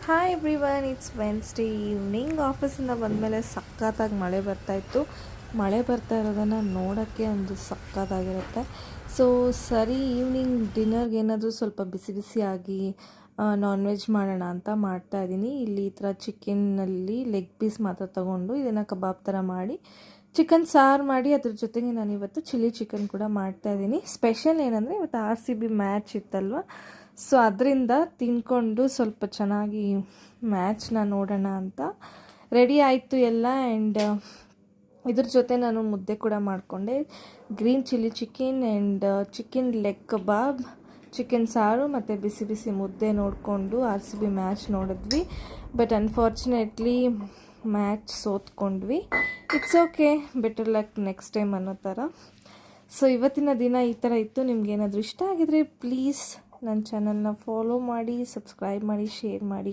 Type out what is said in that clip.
Hi everyone, it's Wednesday evening. ಆಫೀಸಿಂದ ಬಂದಮೇಲೆ ಸಖತ್ತಾಗಿ ಮಳೆ ಬರ್ತಾಯಿತ್ತು. ಮಳೆ ಬರ್ತಾ ಇರೋದನ್ನು ನೋಡೋಕ್ಕೆ ಒಂದು ಸಖತ್ತಾಗಿರುತ್ತೆ. ಸೊ ಸರಿ, ಈವ್ನಿಂಗ್ ಡಿನ್ನರ್ಗೆ ಏನಾದರೂ ಸ್ವಲ್ಪ ಬಿಸಿ ಬಿಸಿಯಾಗಿ ನಾನ್ ವೆಜ್ ಮಾಡೋಣ ಅಂತ ಮಾಡ್ತಾಯಿದ್ದೀನಿ. ಇಲ್ಲಿ ಈ ಥರ ಚಿಕನ್ನಲ್ಲಿ ಲೆಗ್ ಪೀಸ್ ಮಾತ್ರ ತೊಗೊಂಡು ಇದನ್ನು ಕಬಾಬ್ ಥರ ಮಾಡಿ ಚಿಕನ್ ಸಾರು ಮಾಡಿ ಅದ್ರ ಜೊತೆಗೆ ನಾನು ಇವತ್ತು ಚಿಲ್ಲಿ ಚಿಕನ್ ಕೂಡ ಮಾಡ್ತಾಯಿದ್ದೀನಿ. ಸ್ಪೆಷಲ್ ಏನಂದರೆ ಇವತ್ತು RCB ಮ್ಯಾಚ್ ಇತ್ತಲ್ವ, ಸೊ ಅದರಿಂದ ತಿಂದ್ಕೊಂಡು ಸ್ವಲ್ಪ ಚೆನ್ನಾಗಿ ಮ್ಯಾಚ್ನ ನೋಡೋಣ ಅಂತ ರೆಡಿ ಆಯಿತು ಎಲ್ಲ. ಆ್ಯಂಡ್ ಇದ್ರ ಜೊತೆ ನಾನು ಮುದ್ದೆ ಕೂಡ ಮಾಡಿಕೊಂಡೆ. Green chilli chicken and chicken leg kebab, chicken ಸಾರು ಮತ್ತು ಬಿಸಿ ಬಿಸಿ ಮುದ್ದೆ ನೋಡಿಕೊಂಡು RCB ಮ್ಯಾಚ್ ನೋಡಿದ್ವಿ. ಬಟ್ ಅನ್ಫಾರ್ಚುನೇಟ್ಲಿ ಮ್ಯಾಚ್ ಸೋತ್ಕೊಂಡ್ವಿ. It's okay, better luck next time ಅನ್ನೋ ಥರ. ಸೊ ಇವತ್ತಿನ ದಿನ ಈ ಥರ ಇತ್ತು. ನಿಮ್ಗೇನಾದರೂ ಇಷ್ಟ ಆಗಿದರೆ ಪ್ಲೀಸ್ ನನ್ನ ಚಾನಲ್ನ ಫಾಲೋ ಮಾಡಿ, ಸಬ್ಸ್ಕ್ರೈಬ್ ಮಾಡಿ, ಶೇರ್ ಮಾಡಿ.